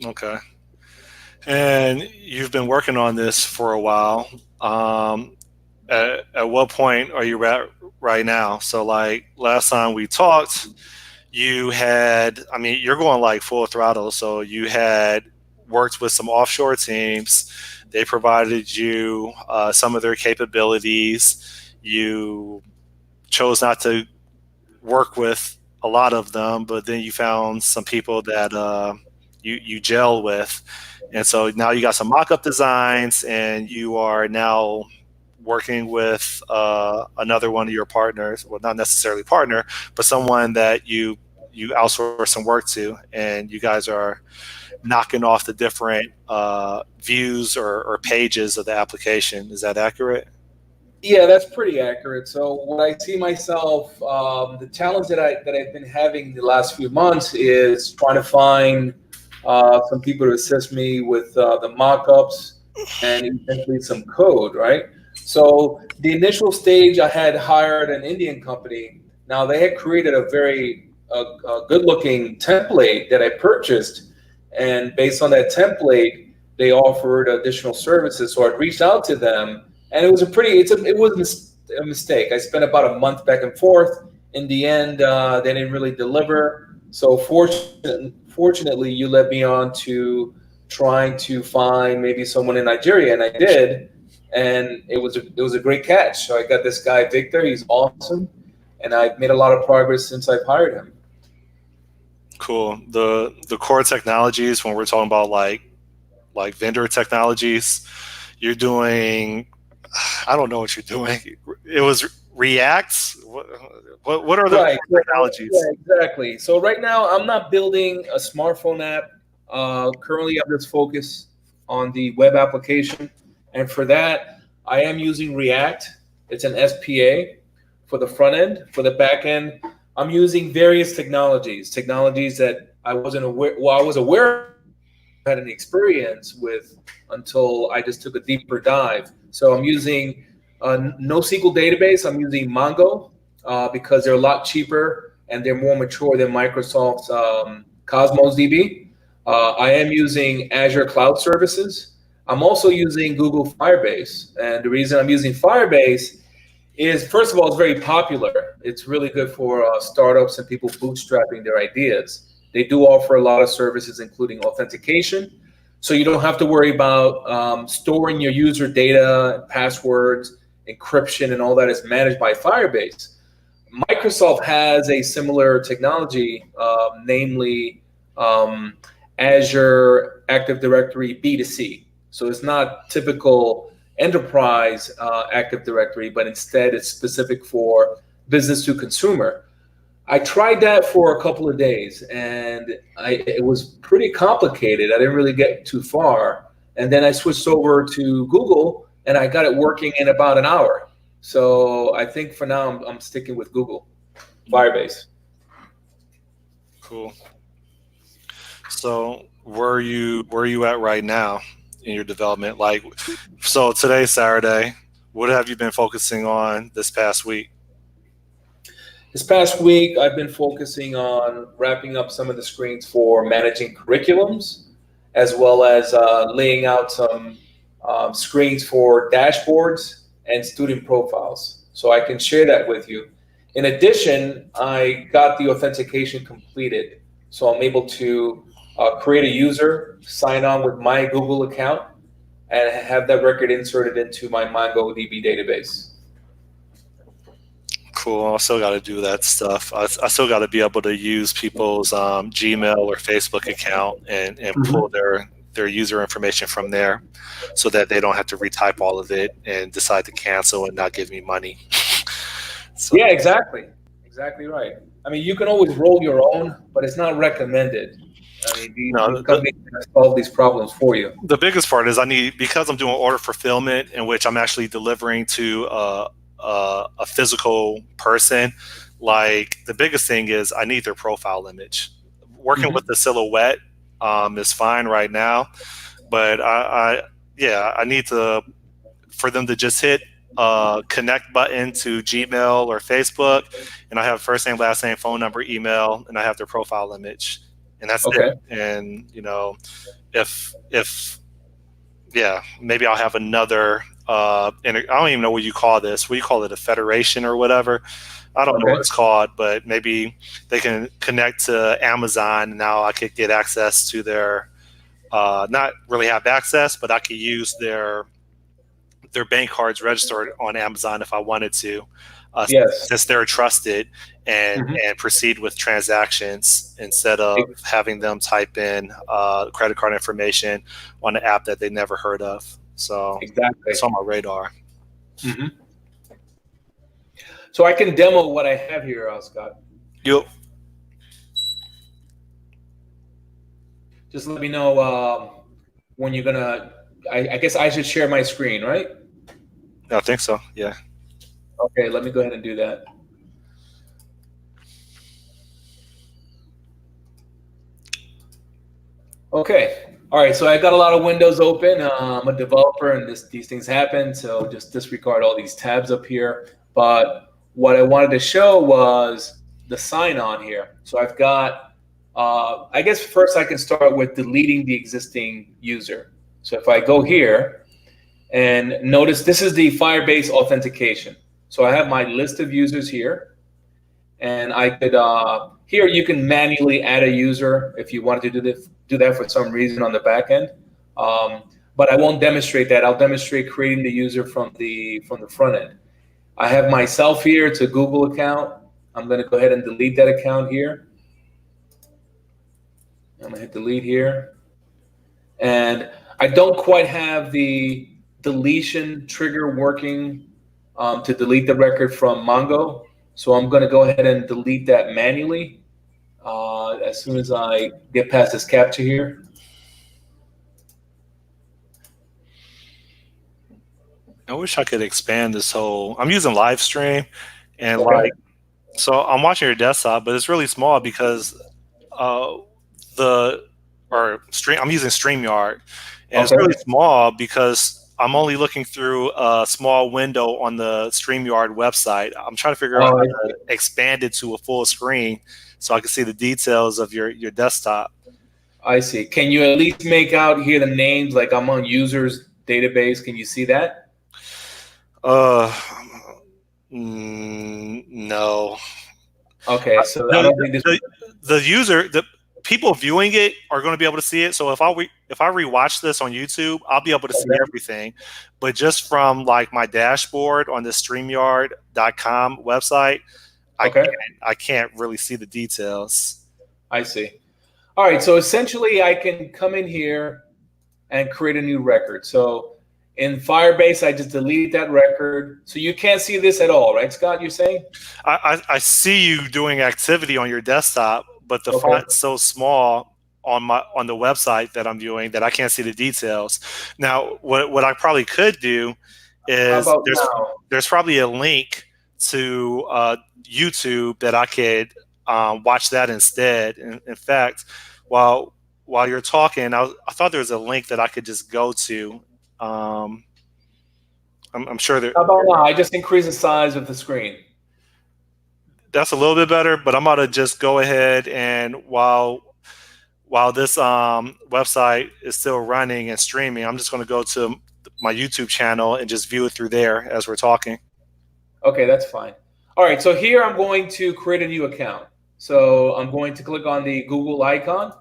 Okay. And you've been working on this for a while. At what point are you at right now? So, like last time we talked, you had, I mean, you're going like full throttle. So, you had worked with some offshore teams. They provided you some of their capabilities. You chose not to work with a lot of them, but then you found some people that you gel with, and so now you got some mock-up designs, and you are now working with another one of your partners. Well, not necessarily partner, but someone that you outsource some work to, and you guys are knocking off the different views or pages of the application. Is that accurate? Yeah, that's pretty accurate. So what I see myself, the challenge that I've been having the last few months is trying to find some people to assist me with the mock-ups and eventually some code, right? So the initial stage, I had hired an Indian company. Now they had created a very good-looking template that I purchased, and based on that template, they offered additional services. So I reached out to them, and it was a mistake. I spent about a month back and forth. In the end, they didn't really deliver. So fortunately, you led me on to trying to find maybe someone in Nigeria, and I did, and it was a great catch. So I got this guy Victor. He's awesome, and I've made a lot of progress since I've hired him. Cool. The core technologies when we're talking about like vendor technologies, you're doing. I don't know what you're doing. It was React. What are the Right. core Yeah, technologies? exactly. So right now, I'm not building a smartphone app. Currently, I'm just focused on the web application, and for that, I am using React. It's an SPA for the front end. For the back end, I'm using various technologies that I wasn't aware. Well, I was aware of, had any experience with until I just took a deeper dive. So I'm using a NoSQL database. I'm using Mongo because they're a lot cheaper and they're more mature than Microsoft's Cosmos DB. I am using Azure Cloud Services. I'm also using Google Firebase. And the reason I'm using Firebase is, first of all, it's very popular. It's really good for startups and people bootstrapping their ideas. They do offer a lot of services, including authentication. So you don't have to worry about storing your user data, passwords, encryption, and all that is managed by Firebase. Microsoft has a similar technology, namely um, Azure Active Directory B2C. So it's not typical enterprise Active Directory, but instead it's specific for business to consumer. I tried that for a couple of days, and it was pretty complicated. I didn't really get too far, and then I switched over to Google, and I got it working in about an hour. So I think for now I'm sticking with Google Firebase. Cool. So where are you at right now in your development? Like, so today's Saturday. What have you been focusing on this past week? This past week, I've been focusing on wrapping up some of the screens for managing curriculums, as well as laying out some screens for dashboards and student profiles. So I can share that with you. In addition, I got the authentication completed. So I'm able to create a user, sign on with my Google account, and have that record inserted into my MongoDB database. Cool. I still got to do that stuff. I still got to be able to use people's Gmail or Facebook account and pull Mhm. their user information from there, so that they don't have to retype all of it and decide to cancel and not give me money. Yeah, So exactly. Exactly right. I mean, you can always roll your own, but it's not recommended. I mean, these no, companies can solve these problems for you. the biggest part is I need, because I'm doing order fulfillment in which I'm actually delivering to a physical person. Like the biggest thing is I need their profile image. Working with Hmm. the silhouette is fine right now, but yeah, I need to for them to just hit connect button to Gmail or Facebook, and I have first name, last name, phone number, email, and I have their profile image, and that's Okay. it. And if yeah, maybe I'll have another. I don't even know what you call this. What do you call it? A federation or whatever? I don't know what Okay. it's called, but maybe they can connect to Amazon. And now I could get access to their, not really have access, but I could use their bank cards registered on Amazon if I wanted to, Yes. since they're trusted, and Mhm. and proceed with transactions instead of having them type in credit card information on an app that they never heard of. So Exactly. it's on my radar. Hmm. So I can demo what I have here, Scott. You, Just let me know when you're gonna. I guess I should share my screen, right? I think so. Yeah. Okay, let me go ahead and do that. Okay. All right. So I got a lot of windows open. I'm a developer, and these things happen. So just disregard all these tabs up here. But what I wanted to show was the sign on here. So I've got. I guess first I can start with deleting the existing user. So if I go here and notice this is the Firebase authentication. So I have my list of users here, and I could here you can manually add a user if you wanted to do that for some reason on the back end. But I won't demonstrate that. I'll demonstrate creating the user from the front end. I have myself here. It's a Google account. I'm going to go ahead and delete that account here. I'm going to hit delete here. And I don't quite have the deletion trigger working to delete the record from Mongo. So I'm going to go ahead and delete that manually as soon as I get past this captcha here. I wish I could expand this whole. I'm using live stream, and Okay. so I'm watching your desktop, but it's really small because uh, the or stream. I'm using StreamYard, and it's Okay. really small because I'm only looking through a small window on the StreamYard website. I'm trying to figure out how to expand it to a full screen so I can see the details of your desktop. I see. Can you at least make out here the names? Like I'm on users database. Can you see that? Uh, no. Okay, so I The, don't think this. the people viewing it are going to be able to see it. So if I rewatch this on YouTube, I'll be able to see Okay. everything. But just from like my dashboard on the StreamYard.com website, Okay. I can't really see the details. I see. All right, so essentially I can come in here and create a new record. So in Firebase, I just delete that record. So you can't see this at all, right, Scott, you're saying? I see you doing activity on your desktop, but the Okay. font's so small on the website that I'm viewing that I can't see the details. Now, what I probably could do How is about now? there's probably a link to YouTube that I could watch that instead. In fact, while you're talking, I thought there was a link that I could just go to. I'm sure that How about now? I just increase the size of the screen. that's a little bit better, but I'm gonna just go ahead and while this website is still running and streaming, I'm just gonna go to my YouTube channel and just view it through there as we're talking. Okay, that's fine. All right, so here I'm going to create a new account. So I'm going to click on the Google icon.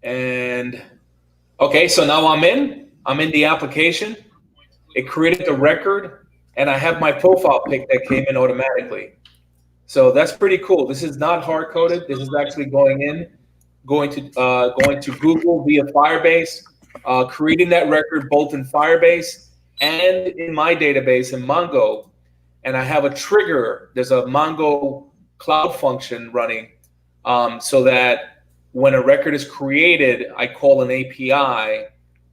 And okay, so now I'm in the application. It created the record, and I have my profile pic that came in automatically. So that's pretty cool. This is not hard coded. This is actually going to Google via Firebase, creating that record both in Firebase and in my database in Mongo. And I have a trigger. There's a Mongo cloud function running, so that when a record is created, I call an API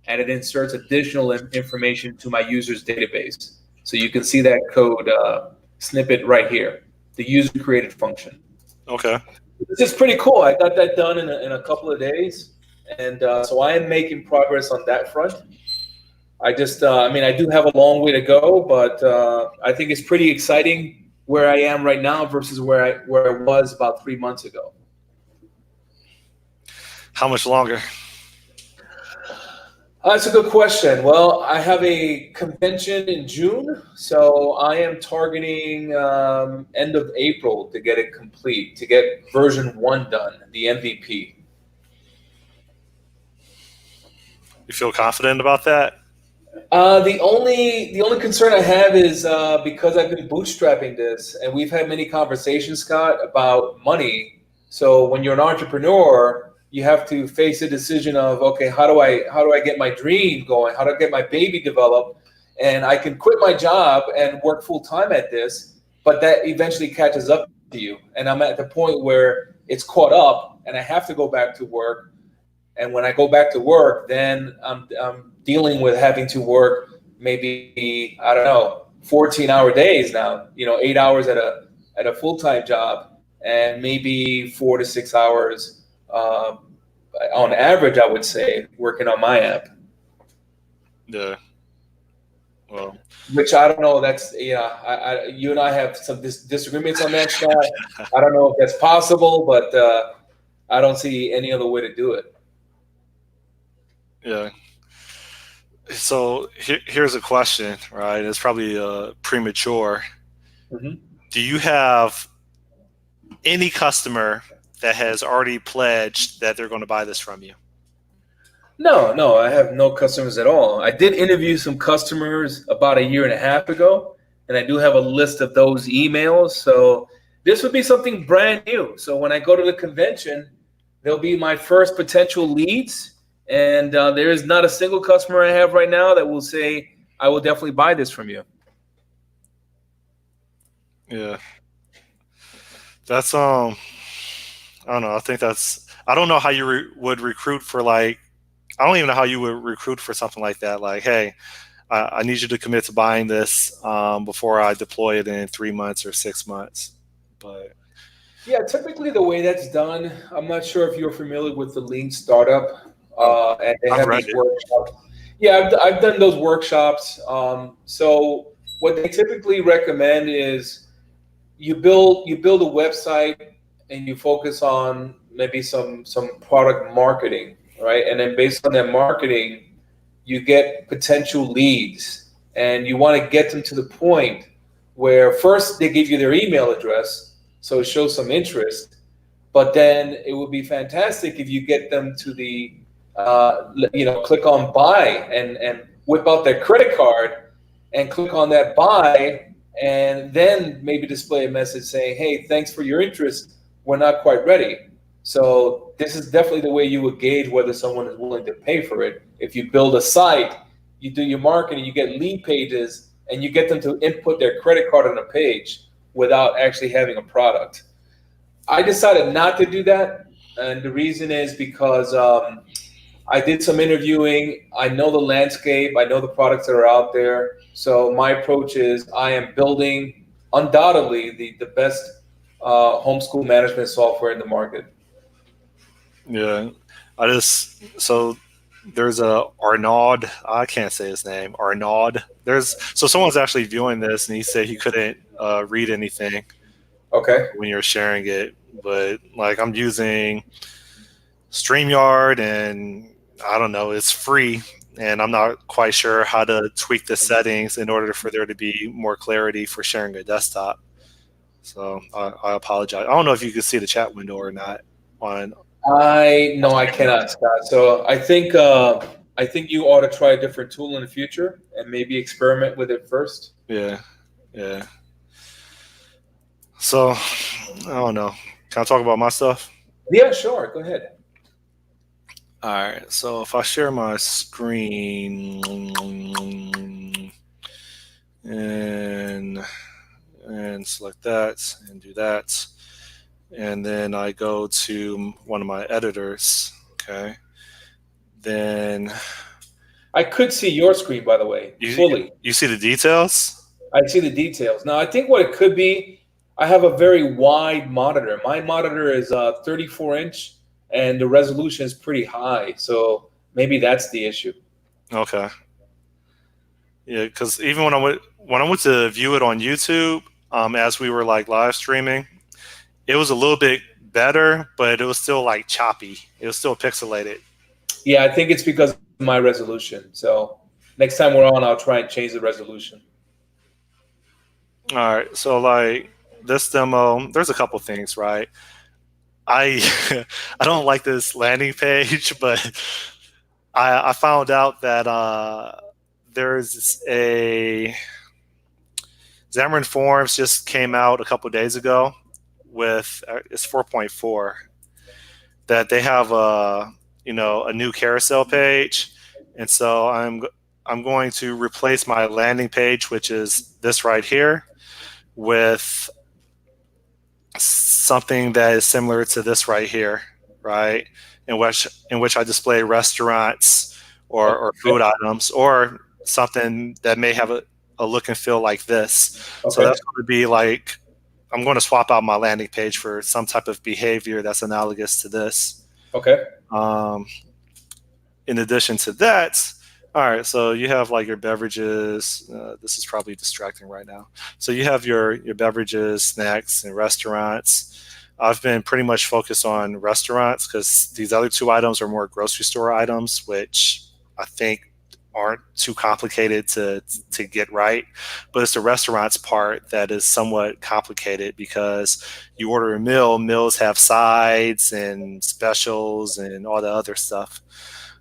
and it inserts additional information to my user's database. So you can see that code snippet right here, the user created function. Okay. This is pretty cool. I got that done in a couple of days. And so I am making progress on that front. I just, I do have a long way to go, but I think it's pretty exciting where I am right now versus where I was about 3 months ago. How much longer? That's a good question. Well, I have a convention in June, so I am targeting end of April to get it complete, to get version one done, the MVP. You feel confident about that? The only concern I have is because I've been bootstrapping this, and we've had many conversations, Scott, about money. So when you're an entrepreneur, you have to face a decision of, okay, how do I get my dream going? How do I get my baby developed? And I can quit my job and work full time at this, but that eventually catches up to you. And I'm at the point where it's caught up, and I have to go back to work. And when I go back to work, then I'm dealing with having to work maybe, I don't know, 14-hour days now, 8 hours at a full-time job, and maybe 4 to 6 hours on average, I would say, working on my app. Yeah. Well, Which I don't know. That's you and I have some disagreements on that, Scott. I don't know if that's possible, but I don't see any other way to do it. yeah. So here's a question, right? It's probably premature. Mhm. Do you have any customer that has already pledged that they're going to buy this from you? No, no, I have no customers at all. I did interview some customers about a year and a half ago, and I do have a list of those emails. So this would be something brand new. So when I go to the convention, they'll be my first potential leads. And there is not a single customer I have right now that will say, I will definitely buy this from you. Yeah. That's I don't know. I think that's I don't know how you would recruit for like I don't even know how you would recruit for something like that. Like, hey, I need you to commit to buying this before I deploy it in 3 months or 6 months. But Yeah, typically the way that's done, I'm not sure if you're familiar with the Lean Startup, I've, and they I've have read these it. workshops. Yeah, I've done those workshops. So what they typically recommend is you build a website and you focus on maybe some product marketing, right? And then based on that marketing, you get potential leads, and you want to get them to the point where first they give you their email address, so it shows some interest. But then it would be fantastic if you get them to the click on buy and whip out their credit card and click on that buy, and then maybe display a message saying, hey, thanks for your interest, we're not quite ready. So this is definitely the way you would gauge whether someone is willing to pay for it. If you build a site, you do your marketing, you get lead pages, and you get them to input their credit card on a page without actually having a product. I decided not to do that, and the reason is because I did some interviewing. I know the landscape. I know the products that are out there. So my approach is I am building undoubtedly the best homeschool management software in the market. Yeah. I just so there's a Arnaud. I can't say his name. Arnaud. There's so someone's actually viewing this, and he said he couldn't read anything Okay. when you're sharing it. But like I'm using StreamYard, and I don't know, it's free, and I'm not quite sure how to tweak the settings in order for there to be more clarity for sharing a desktop. So I apologize. I don't know if you can see the chat window or not. On I no, I cannot, Scott. So I think you ought to try a different tool in the future and maybe experiment with it first. yeah, yeah. So I don't know. Can I talk about my stuff? Yeah, sure. Go ahead. All right. So if I share my screen and select that and do that, and then I go to one of my editors. Okay. Then I could see your screen, by the way, you fully. you see the details. I see the details. Now, I think what it could be, I have a very wide monitor. My monitor is 34-inch, and the resolution is pretty high. So maybe that's the issue. Okay. Yeah, because even when I went to view it on YouTube, as we were like live streaming, it was a little bit better, but it was still like choppy. It was still pixelated. Yeah, I think it's because of my resolution. So next time we're on, I'll try and change the resolution. All right, so like this demo, there's a couple things, right? I I don't like this landing page, but I found out that there's a Xamarin Forms just came out a couple days ago with it's 4.4 that they have a new carousel page, and so I'm going to replace my landing page, which is this right here, with something that is similar to this right here, right? In which I display restaurants or food Okay. items or something that may have a look and feel like this. So Okay. that's going to be like I'm going to swap out my landing page for some type of behavior that's analogous to this. Okay. Um, in addition to that, all right, so you have like your beverages. This is probably distracting right now. So you have your beverages, snacks, and restaurants. I've been pretty much focused on restaurants because these other two items are more grocery store items, which I think aren't too complicated to get right. But it's the restaurants part that is somewhat complicated because you order a meal, meals have sides and specials and all the other stuff.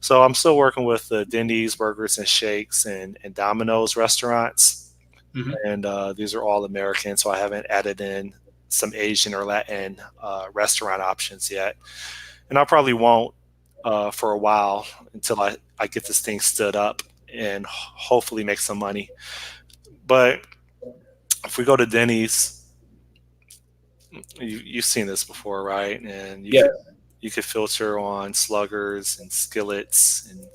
So I'm still working with the Denny's Burgers and Shakes and Domino's restaurants, Hmm. and these are all American. So I haven't added in some Asian or Latin restaurant options yet, and I probably won't for a while until I get this thing stood up and hopefully make some money. But if we go to Denny's, you've seen this before, right? And Yeah. you could filter on sluggers and skillets and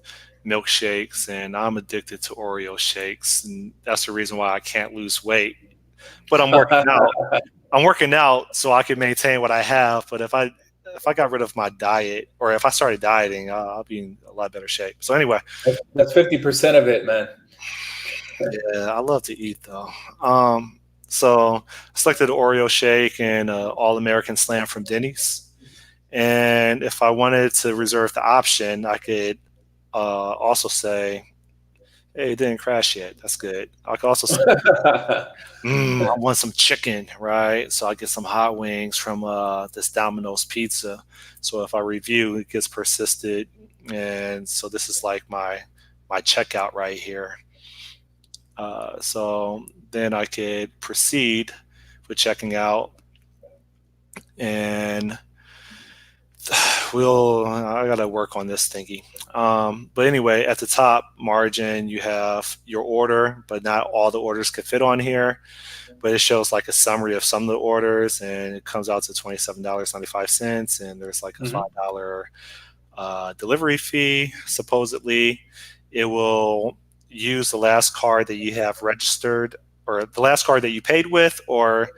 milkshakes, and I'm addicted to Oreo shakes, and that's the reason why I can't lose weight. But I'm working out. I'm working out so I can maintain what I have. But if I got rid of my diet, or if I started dieting, I'll be in a lot better shape. So anyway, That's 50% of it, man. yeah, I love to eat though. So I selected the Oreo shake and All American Slam from Denny's. And if I wanted to reserve the option, I could also say, "Hey, it didn't crash yet. That's good." I could also say, I want some chicken, right? So I get some hot wings from this Domino's pizza. So if I review, it gets persisted, and so this is like my checkout right here. So then I could proceed with checking out, and I gotta work on this thingy. But anyway, at the top margin, you have your order, but not all the orders can fit on here. But it shows like a summary of some of the orders, and it comes out to $27.95, and there's like a Hmm. $5 delivery fee. Supposedly, it will use the last card that you have registered, or the last card that you paid with, or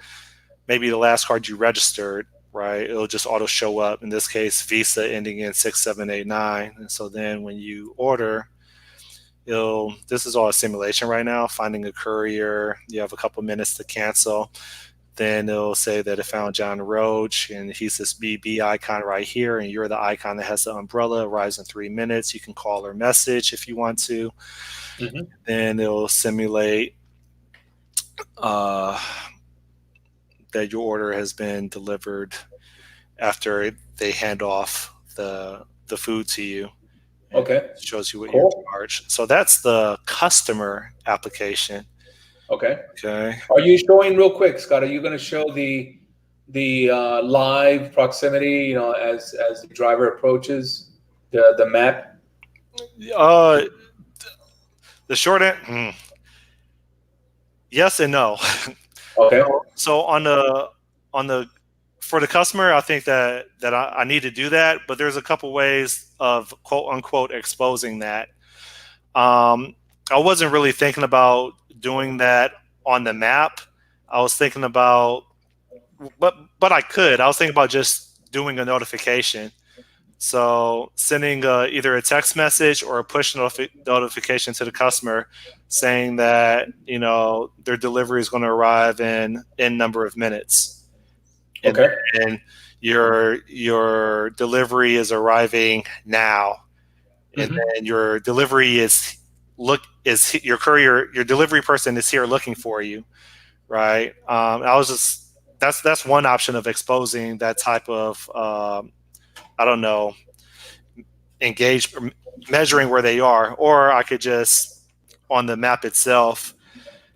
maybe the last card you registered, right? It'll just auto show up. In this case, Visa ending in 6789. And so then when you order, this is all a simulation right now, finding a courier. You have a couple minutes to cancel. Then it'll say that it found John Roach, and he's this BB icon right here, and you're the icon that has the umbrella. Arrives in 3 minutes. You can call or message if you want to. Hmm. Then it'll simulate uh, that your order has been delivered after they hand off the food to you, and Okay. shows you what you're Cool. charged. So that's the customer application. Okay. Okay. Are you showing real quick, Scott? Are you going to show the live proximity? As the driver approaches the map. Uh, the short end, yes and no. Okay. So on the for the customer, I think that I need to do that, but there's a couple ways of quote unquote exposing that. Um, I wasn't really thinking about doing that on the map. I was thinking about, but I could. I was thinking about just doing a notification. So sending either a text message or a push notification to the customer saying that their delivery is going to arrive in number of minutes, and Okay. then your delivery is arriving now, and Hmm. then your delivery is your delivery person is here looking for you, right? I was just that's one option of exposing that type of I don't know, engage measuring where they are, or I could just on the map itself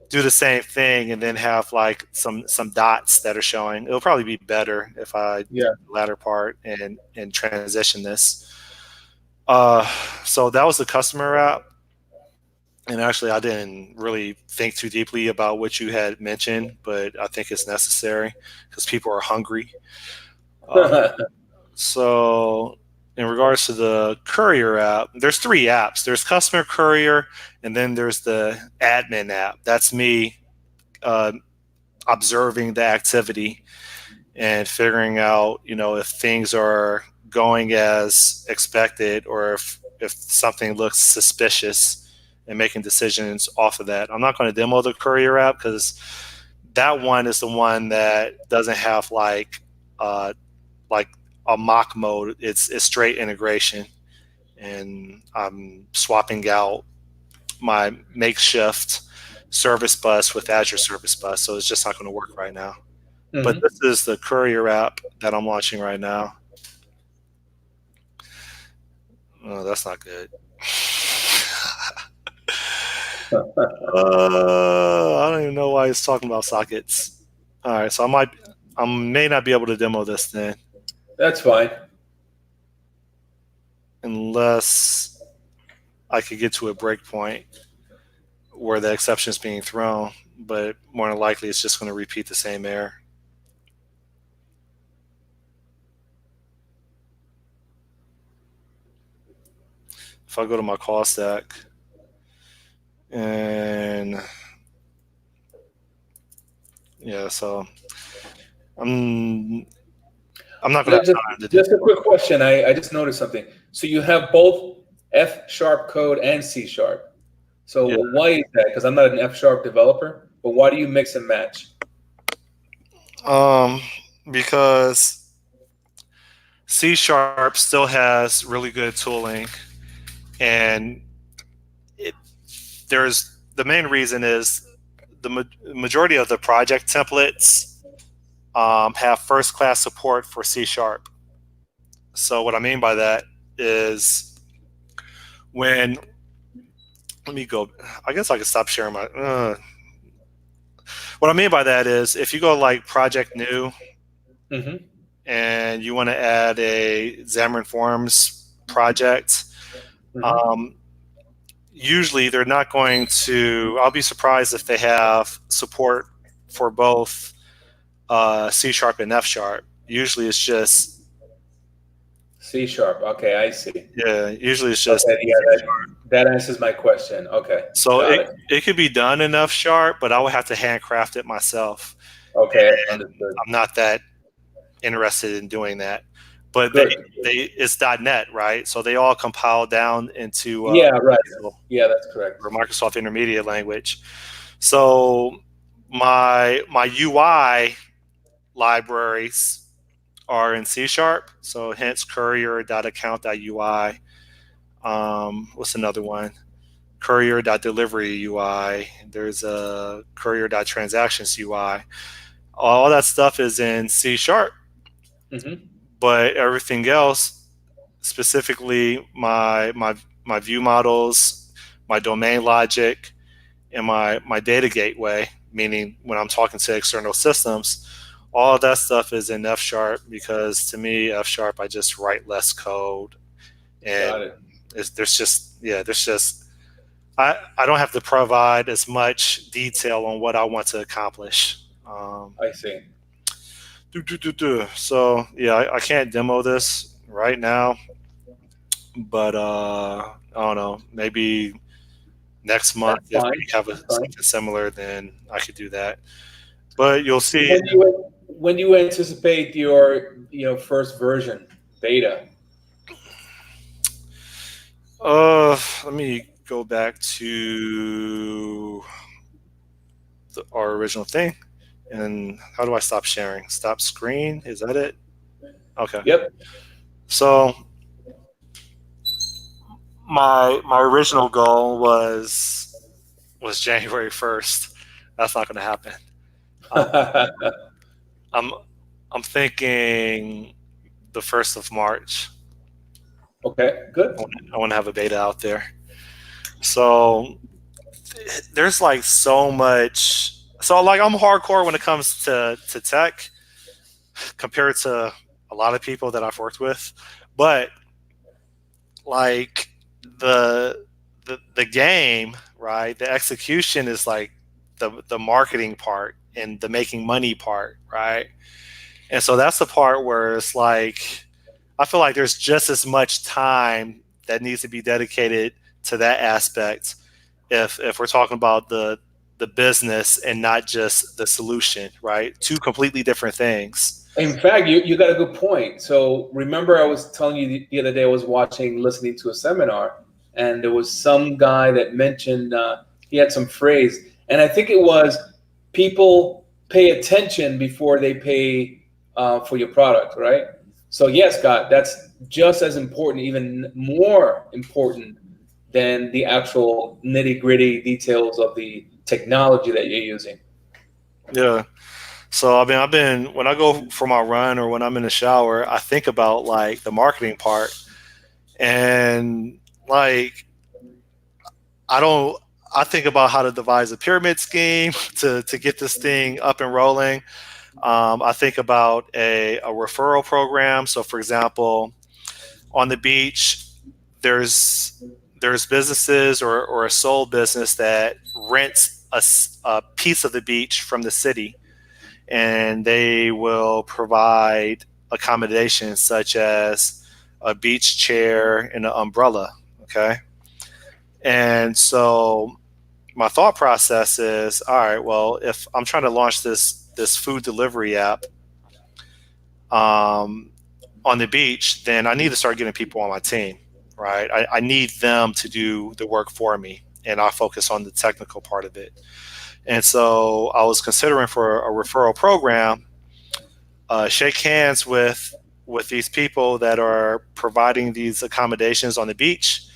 do the same thing and then have like some dots that are showing. It'll probably be better if I do Yeah. the latter part and transition this. Uh, so that was the customer app. And actually, I didn't really think too deeply about what you had mentioned, but I think it's necessary because people are hungry. Uh, so, in regards to the courier app, there's three apps. There's customer courier, and then there's the admin app. That's me uh, observing the activity and figuring out, if things are going as expected or if something looks suspicious and making decisions off of that. I'm not going to demo the courier app because that one is the one that doesn't have like a mock mode. It's straight integration, and I'm swapping out my makeshift service bus with Azure Service Bus, so it's just not going to work right now. But Hmm. this is the courier app that I'm launching right now. Oh, that's not good. I don't even know why it's talking about sockets. All right, so I may not be able to demo this then, That's fine. unless I could get to a breakpoint where the exception is being thrown. But more than likely, it's just going to repeat the same error. If I go to my call stack and yeah, so I'm I'm not going to Just, have just time to do. just a quick question. I just noticed something. So you have both F sharp code and C sharp. So Yeah. why is that? Because I'm not an F sharp developer, but why do you mix and match? Um, because C Sharp still has really good tooling, and it, there's the main reason is the majority of the project templates have first class support for C Sharp. So what I mean by that is when let me go. I guess I can stop sharing my. What I mean by that is if you go like project new Hmm. and you want to add a Xamarin Forms project, Hmm. um, usually they're not going to. I'll be surprised if they have support for both C Sharp and F Sharp. Usually it's just C sharp. Okay, I see. yeah. Usually it's just Okay, C yeah, Sharp. that answers my question. Okay, So got it it. it could be done in F Sharp, but I would have to handcraft it myself, Okay, and understood. I'm not that interested in doing that. But they Good. they it's .NET, right? So they all compile down into Yeah, right. Yeah, that's or correct. Microsoft Intermediate Language. So my UI libraries are in C sharp. So hence courier.account.ui. What's another one? Courier.delivery UI. There's a courier.transactions UI. All that stuff is in C sharp, Hmm. but everything else, specifically my view models, my domain logic, and my data gateway, meaning when I'm talking to external systems, all of that stuff is in F sharp because to me, F sharp, I just write less code. And Got it. there's just, yeah, I don't have to provide as much detail on what I want to accomplish. I see. So, yeah, I can't demo this right now, but I don't know, maybe next month That's if fine. we have That's fine. something similar, then I could do that. But you'll see. When do you anticipate your first version beta? Let me go back to our original thing. And how do I stop sharing? Stop screen? Is that it? Okay. Yep. So my original goal was January 1st. That's not going to happen. Um, I'm I'm thinking the 1st of March. Okay, good. I want to have a beta out there. So there's like so much. So like I'm hardcore when it comes to tech compared to a lot of people that I've worked with, but like the game, right? The execution is like the marketing part and the making money part, right? And so that's the part where it's like I feel like there's just as much time that needs to be dedicated to that aspect if we're talking about the business and not just the solution, right? Two completely different things. In fact, you got a good point. So remember, I was telling you the other day I was listening to a seminar, and there was some guy that mentioned he had some phrase, and I think it was people pay attention before they pay for your product, right? So yes, Scott, that's just as important, even more important than the actual nitty gritty details of the technology that you're using. Yeah. So I mean, I've been when I go for my run or when I'm in the shower, I think about like the marketing part and like I don't. I think about how to devise a pyramid scheme to get this thing up and rolling. I think about a referral program. So, for example, on the beach, there's there's businesses or a sole business that rents a piece of the beach from the city, and they will provide accommodations such as a beach chair and an umbrella. Okay, and so my thought process is, all right, well, if I'm trying to launch this food delivery app um, on the beach, then I need to start getting people on my team, right? I need them to do the work for me, and I focus on the technical part of it. And so I was considering for a referral program, shake hands with these people that are providing these accommodations on the beach,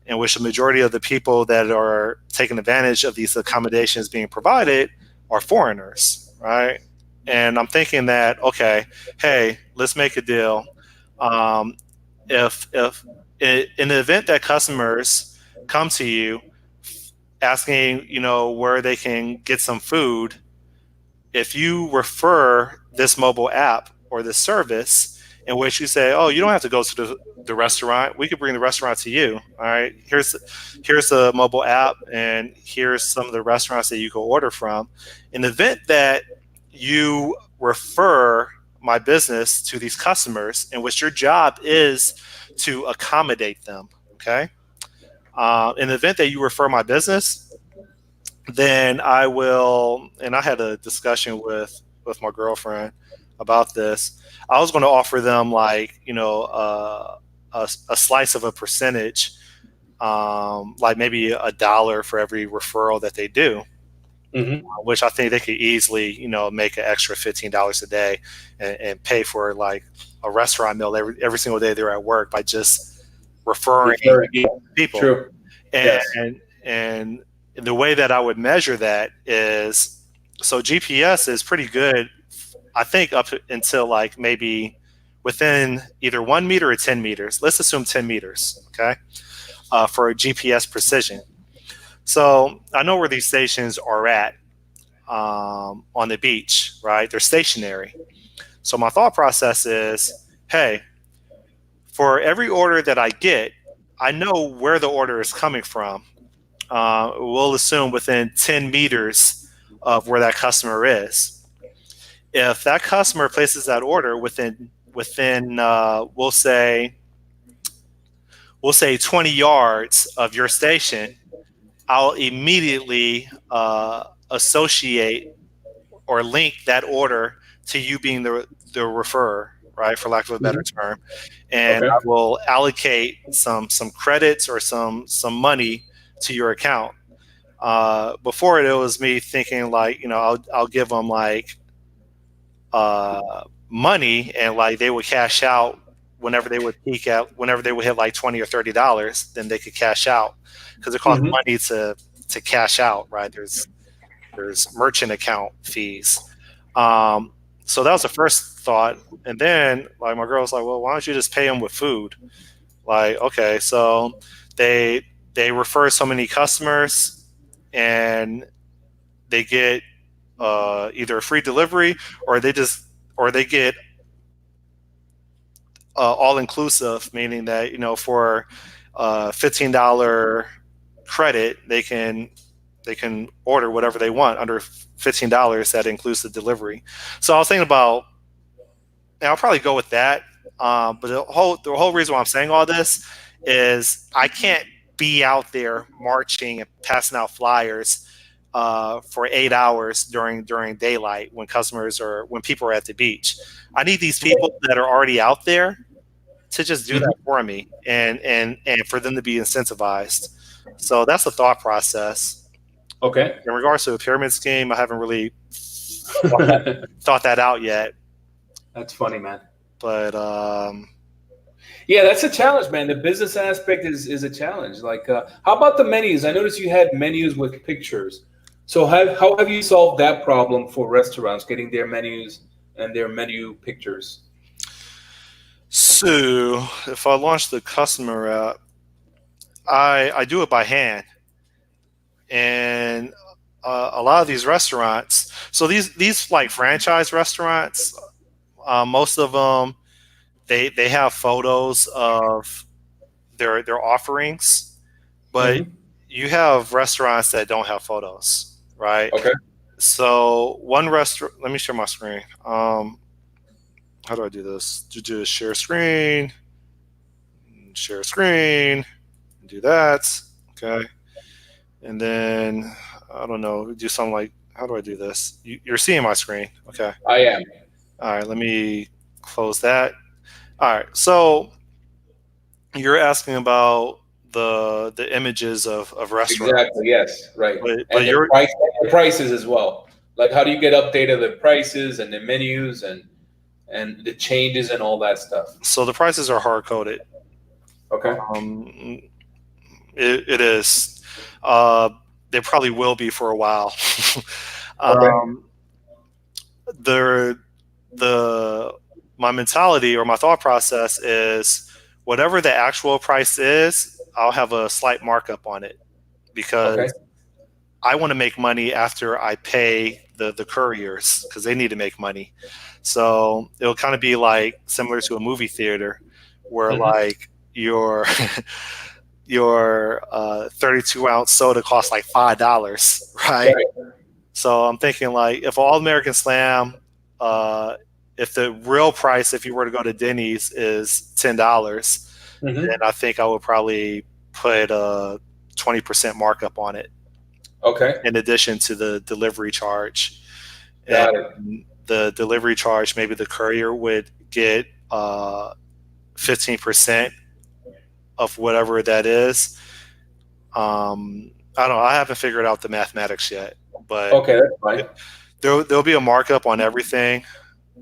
in which the majority of the people that are taking advantage of these accommodations being provided are foreigners, right? And I'm thinking that okay, hey, let's make a deal. Um, if in the event that customers come to you asking, where they can get some food, if you refer this mobile app or this service in which you say, "Oh, you don't have to go to the restaurant. We could bring the restaurant to you. All right, here's the mobile app, and here's some of the restaurants that you can order from." In the event that you refer my business to these customers, in which your job is to accommodate them, okay. In the event that you refer my business, then I will. And I had a discussion with my girlfriend about this. I was going to offer them like a slice of a percentage, like maybe $1 for every referral that they do, Hmm. which I think they could easily make an extra $15 a day and pay for like a restaurant meal every single day they're at work by just referring Referring, yeah, people. true. Yes. And the way that I would measure that is, so GPS is pretty good, I think, up until like maybe within either 1 meter or 10 meters. Let's assume 10 meters, okay, for GPS precision. So I know where these stations are at on the beach, right? They're stationary. So my thought process is, hey, for every order that I get, I know where the order is coming from. We'll assume within 10 meters of where that customer is. If that customer places that order within we'll say 20 yards of your station, I'll immediately associate or link that order to you being the referrer, right, for lack of a better Hmm. term, and Okay. I will allocate some credits or some money to your account. Before it was me thinking like, I'll give them like money, and like they would cash out whenever they would whenever they would hit like $20 or $30, then they could cash out because it costs Hmm. money to cash out, right? There's merchant account fees. Um, so that was the first thought, and then like my girl was like, "Well, why don't you just pay them with food?" Like, okay, so they they refer so many customers, and they get either a free delivery, or they get all inclusive, meaning that for $15 credit, they can order whatever they want under $15. That includes the delivery. So I was thinking about, and I'll probably go with that. But the whole reason why I'm saying all this is I can't be out there marching and passing out flyers for 8 hours during daylight when people are at the beach. I need these people that are already out there to just do that Hmm. for me, and for them to be incentivized. So that's the thought process. Okay. In regards to a pyramid scheme, I haven't really thought that out yet. That's funny, man. But Yeah, that's a challenge, man. The business aspect is a challenge. Like, how about the menus? I noticed you had menus with pictures. So, how have you solved that problem for restaurants getting their menus and their menu pictures? so if I launch the customer app, I do it by hand, and a lot of these restaurants. So these like franchise restaurants, most of them they have photos of their offerings, but Hmm. you have restaurants that don't have photos, right? Okay. So one restaurant. Let me share my screen. How do I do this? Just share screen, share screen, do that. Okay, and then I don't know, do something like, how do I do this? You're seeing my screen. Okay. I am. All right. Let me close that. All right. So you're asking about the images of restaurants, Exactly. Yes. Right. but And you're the prices as well. Like, how do you get update of the prices and the menus and the changes and all that stuff? so the prices are hard coded. Okay. Um, it is. Uh, they probably will be for a while. Okay. um, the the my mentality or my thought process is whatever the actual price is, I'll have a slight markup on it Okay. because I want to make money after I pay the couriers because they need to make money. So it'll kind of be like similar to a movie theater where Hmm. like your 32-ounce soda costs like $5, right? Right. So I'm thinking like if All American Slam, uh, if the real price, if you were to go to Denny's, is $10, then Hmm. I think I would probably put a 20% markup on it Okay. in addition to the delivery charge. And Got it. the delivery charge, maybe the courier would get 15% of whatever that is. I don't know. I haven't figured out the mathematics yet, but Okay, that's fine. there'll be a markup on everything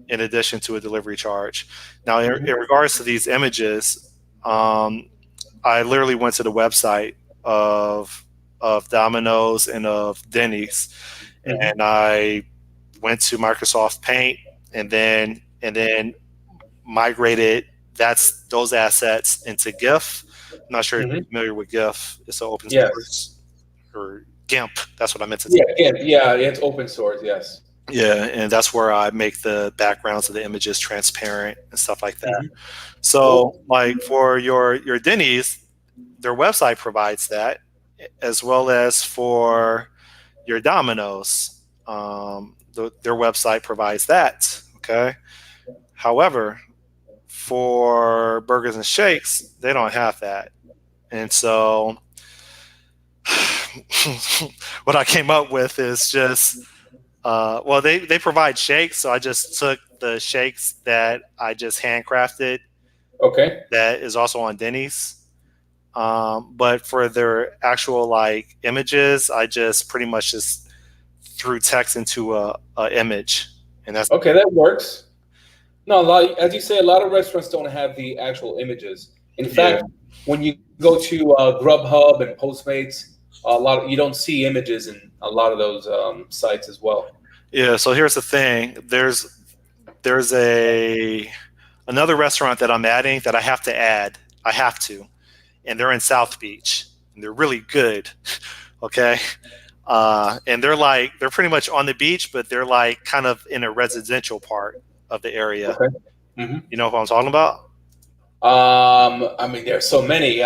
in addition to a delivery charge. Now, in Hmm. regards to these images, I literally went to the website of Domino's and of Denny's, Hmm. and I went to Microsoft Paint, and then migrated those assets into GIF. I'm not sure if you're Hmm. familiar with GIF. It's an open Yes. source, or GIMP. That's what I meant to say. Yeah. Yeah. It's open source. Yes. Yeah, and that's where I make the backgrounds of the images transparent and stuff like that. Hmm. Cool. So, like for your Denny's, their website provides that, as well as for your Domino's, their website provides that. Okay. However, for burgers and shakes, they don't have that, and so what I came up with is just well, they provide shakes, so I just took the shakes that I just handcrafted Okay. that is also on Denny's. But for their actual like images, I just pretty much just threw text into a image, and that's Okay, that works. No, as you say, a lot of restaurants don't have the actual images. In Yeah. fact, when you go to Grubhub and Postmates, you don't see images in a lot of those sites as well. Yeah. So here's the thing. There's a another restaurant that I'm adding that I have to add. I have to, and they're in South Beach, and they're really good. Okay. And they're pretty much on the beach, but they're like kind of in a residential part of the area. Okay. Hmm. You know what I'm talking about? I mean, there's so many.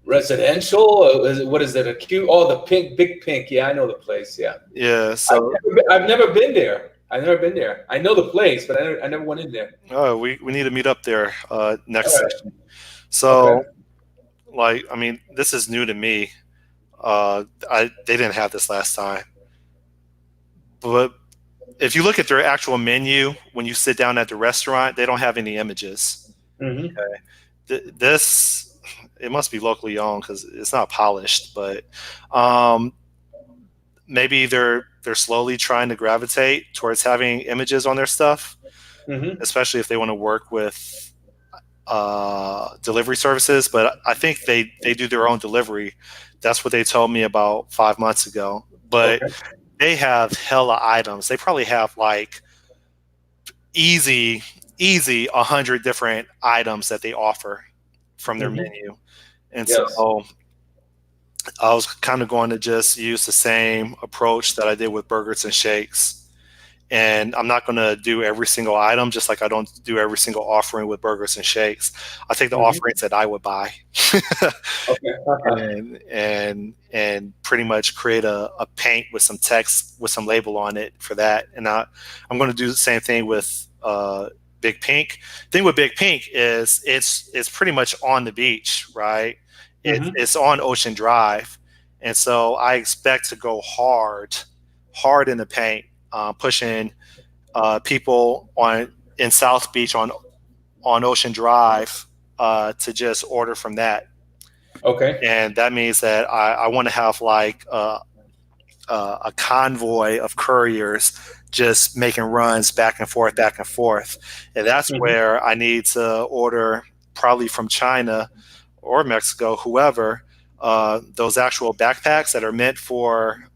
Residential. What is it? Acute. Oh, the pink, big pink. Yeah, I know the place. Yeah, Yeah. So I've never been there. I've never been there. I know the place, but I never went in there. we need to meet up there All next right. session. Okay. So like, I mean, this is new to me. They didn't have this last time, but if you look at their actual menu when you sit down at the restaurant, they don't have any images. Hmm. Okay. This it must be locally owned because it's not polished, but um, maybe they're slowly trying to gravitate towards having images on their stuff, Hmm. especially if they want to work with delivery services. But I think they do their own delivery. That's what they told me about 5 months ago. But Okay. they have hella items. They probably have like easy, easy 100 different items that they offer from their Hmm. menu. And Yes. so I was kind of going to just use the same approach that I did with burgers and shakes. And I'm not going to do every single item, just like I don't do every single offering with burgers and shakes. I take the Hmm. offerings that I would buy Okay. and pretty much create a paint with some text with some label on it for that. And I'm going to do the same thing with Big Pink. Thing with Big Pink is it's pretty much on the beach, right? Hmm. It's on Ocean Drive, and so I expect to go hard in the paint, pushing people on in South Beach on Ocean Drive to just order from that. Okay. And that means that I want to have like a convoy of couriers just making runs back and forth. And that's Hmm. where I need to order probably from China or Mexico, whoever, those actual backpacks that are meant for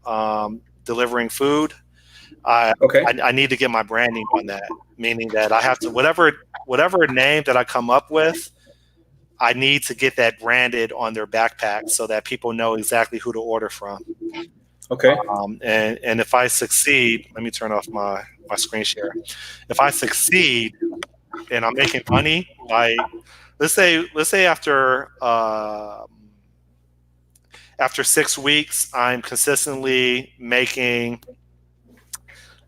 delivering food. I, Okay. I need to get my branding on that, meaning that I have to whatever name that I come up with, I need to get that branded on their backpack so that people know exactly who to order from. Okay. And if I succeed, let me turn off my screen share. If I succeed and I'm making money, like let's say after 6 weeks, I'm consistently making,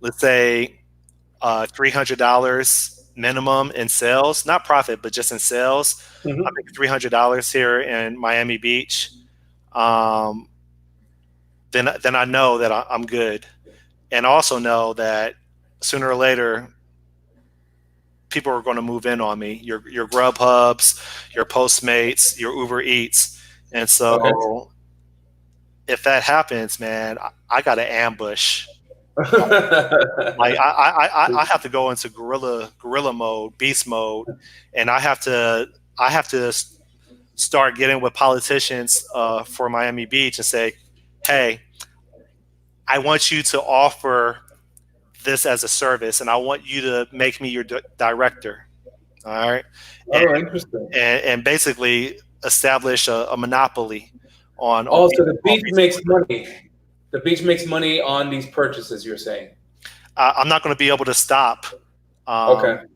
let's say, $300 minimum in sales, not profit, but just in sales. I Hmm. make $300 here in Miami Beach. Um, then I know that I'm good, and I also know that sooner or later people are going to move in on me. Your Grubhubs, your Postmates, your Uber Eats, and Okay. so if that happens, man, I got to ambush. Like I have to go into gorilla mode, beast mode, and I have to start getting with politicians for Miami Beach and say, hey, I want you to offer this as a service, and I want you to make me your director. All right, and Oh, interesting. and basically establish a monopoly on Also, the on beach beach makes delivery. money. The beach makes money on these purchases. You're saying. I'm not going to be able to stop Okay. um,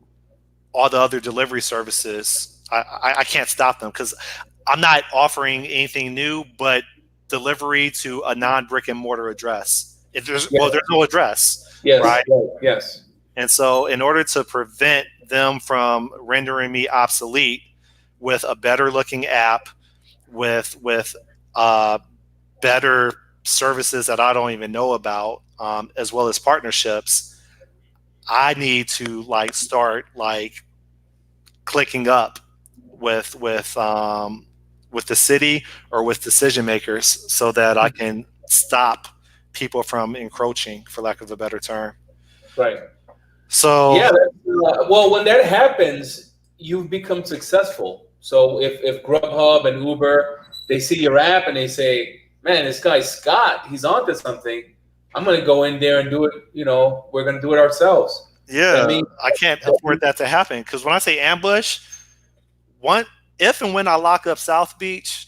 all the other delivery services. I can't stop them because I'm not offering anything new but delivery to a non brick and mortar address. If there's Yes. no address, Yes. right? Right. Yes. And so, in order to prevent them from rendering me obsolete with a better looking app, with uh, better services that I don't even know about, as well as partnerships, I need to like start like clicking up with the city or with decision makers so that I Mhm. can stop people from encroaching, for lack of a better term. Right. So Yeah. Well, when that happens, you've become successful. So if Grubhub and Uber, they see your app and they say, "Man, this guy Scott, he's onto something. I'm going to go in there and do it. We're going to do it ourselves." That yeah, means I can't afford that to happen because when I say ambush, one if and when I lock up South Beach,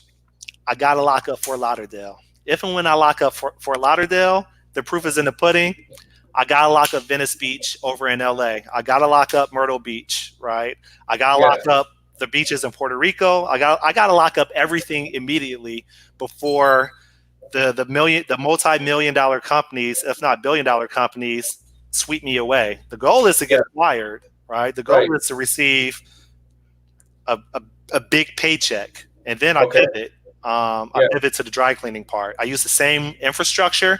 I gotta lock up Fort Lauderdale. If and when I lock up Fort Lauderdale, the proof is in the pudding. I gotta lock up Venice Beach over in LA. I gotta lock up Myrtle Beach, right? I gotta yeah, lock up the beaches in Puerto Rico. I gotta lock up everything immediately before the multi-million dollar companies, if not billion dollar companies, sweep me away. The goal is to yeah, get acquired, right? The goal right. is to receive a big paycheck, and then I Okay, pivot. I yeah, pivot to the dry cleaning part. I use the same infrastructure,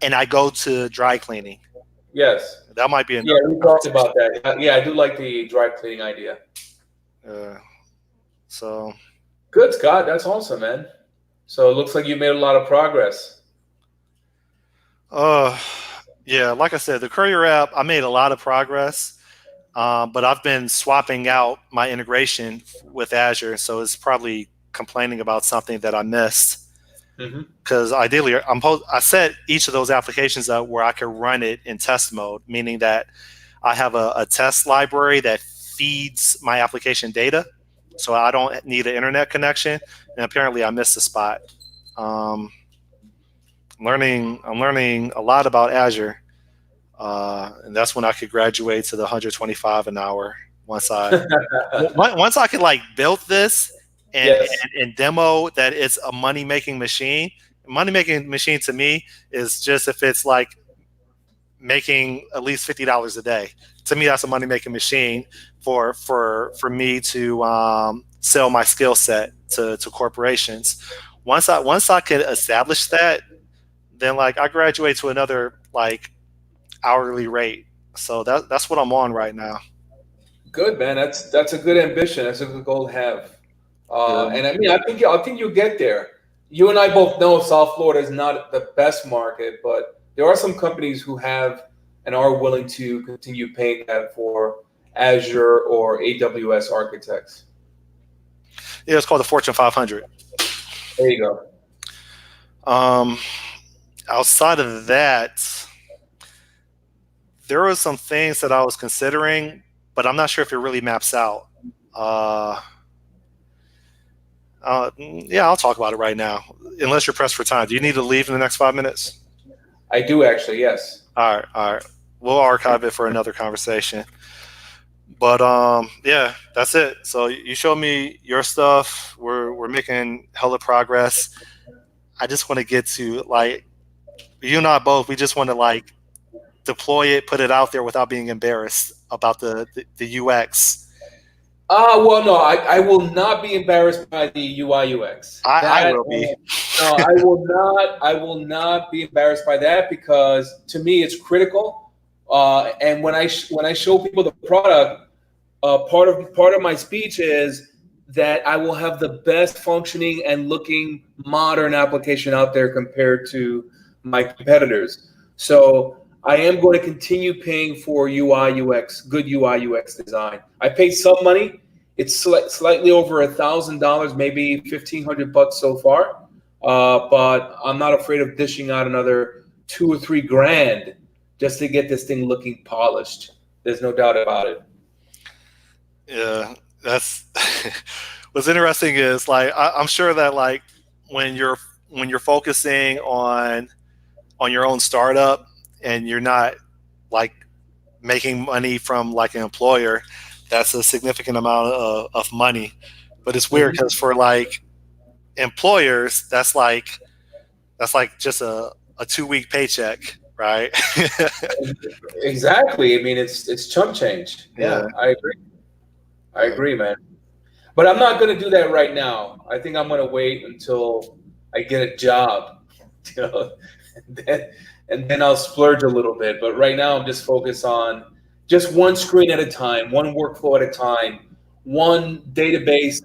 and I go to dry cleaning. yes. That might be Yeah, another we talked conversation. about that. Yeah, I do like the dry cleaning idea. Uh, so, Good, Scott. That's awesome, man. So it looks like you made a lot of progress. uh, yeah, like I said, the Courier app, I made a lot of progress, but I've been swapping out my integration with Azure, so it's probably complaining about something that I missed. Hmm. Because ideally, I set each of those applications up where I could run it in test mode, meaning that I have a test library that feeds my application data, so I don't need an internet connection. And apparently, I missed a spot. Um, I'm learning a lot about Azure, and that's when I could graduate to the 125 an hour. Once I once I could like build this and, Yes. and demo that it's a money making machine. Money making machine to me is just if it's like making at least $50 a day. To me, that's a money making machine for me to sell my skill set to corporations. Once I can establish that, then like I graduate to another like hourly rate. So that's what I'm on right now. Good, man. That's a good ambition. That's a good goal to have. Yeah. And I mean, I think you'll get there. You and I both know South Florida is not the best market, but there are some companies who have and are willing to continue paying that for Azure or AWS architects. Yeah, it's called the Fortune 500. There you go. Um, outside of that, there were some things that I was considering, but I'm not sure if it really maps out. Uh, yeah, I'll talk about it right now, unless you're pressed for time. Do you need to leave in the next 5 minutes? I do actually. Yes. All right, all right. We'll archive it for another conversation. But yeah, that's it. So you show me your stuff. We're making hella progress. I just want to get to like you and I both. We just want to like deploy it, put it out there without being embarrassed about the UX. Well, no, I will not be embarrassed by the UI UX. I That will be. no, I will not. I will not be embarrassed by that because to me it's critical. And when I show people the product, part of my speech is that I will have the best functioning and looking modern application out there compared to my competitors. So I am going to continue paying for UI UX, good UI UX design. I paid some money. It's slightly over $1,000, maybe $1,500 so far. But I'm not afraid of dishing out another 2 or 3 grand just to get this thing looking polished. There's no doubt about it. Yeah, that's what's interesting is like I'm sure that like when you're when you're focusing on your own startup and you're not like making money from like an employer, that's a significant amount of money. But it's weird Mhm. because for like employers, that's like just a 2 week paycheck, right? Exactly. I mean, it's chump change. Yeah, Yeah, I agree. I yeah, agree, man. But I'm not going to do that right now. I think I'm going to wait until I get a job, you know, and then I'll splurge a little bit. But right now, I'm just focused on just one screen at a time, one workflow at a time, one database.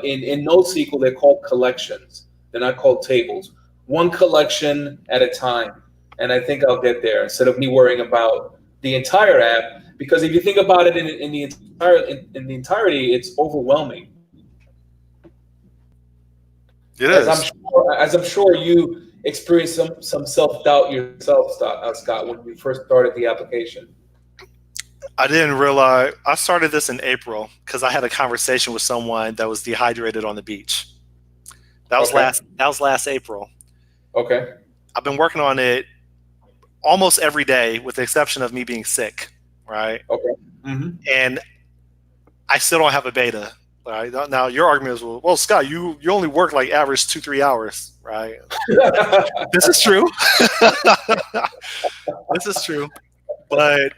In NoSQL, they're called collections. They're not called tables. One collection at a time, and I think I'll get there instead of me worrying about the entire app, because if you think about it in the entirety, it's overwhelming. It is. As I'm sure you experienced some self doubt yourself, Scott, when you first started the application. I didn't realize I started this in April because I had a conversation with someone that was dehydrated on the beach. Okay. That was last April. Okay. I've been working on it almost every day, with the exception of me being sick, right? Okay. Mm-hmm. And I still don't have a beta. Right now, your argument is, well, Scott, you only work like average 2-3 hours, right? This is true. This is true. But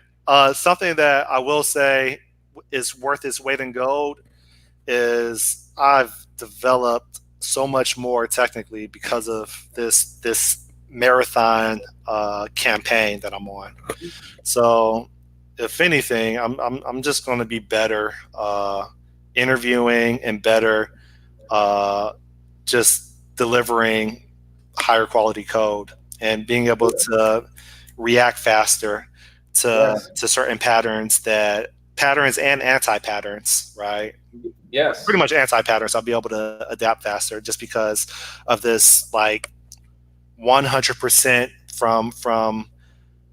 something that I will say is worth its weight in gold is I've developed so much more technically because of this marathon campaign that I'm on. So, if anything, I'm just going to be better interviewing and better just delivering higher quality code and being able to react faster Yes. to certain patterns and anti patterns, right? Yes. Pretty much anti patterns. I'll be able to adapt faster just because of this, like 100%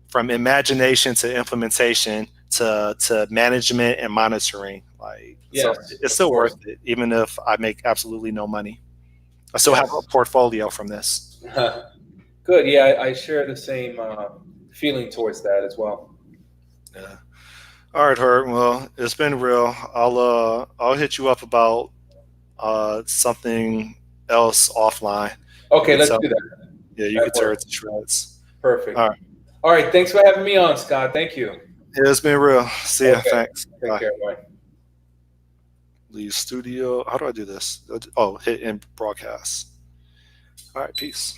from imagination to implementation to management and monitoring. Like, so Yes. it's Of still course. worth it, even if I make absolutely no money. I still have a Yes. portfolio from this. Good. Yeah, I share the same feeling towards that as well. Yeah. All right, Herb. Well, it's been real. I'll hit you up about something else offline. You Okay, could let's tell do me. that. Yeah, you That could tear it works. to shreds. Perfect. All right. All right. Thanks for having me on, Scott. Thank you. Yeah, it's been real. See ya. Okay. Thanks. Take Bye. care. Bye. Leave studio. How do I do this? Oh, hit in broadcast. All right. Peace.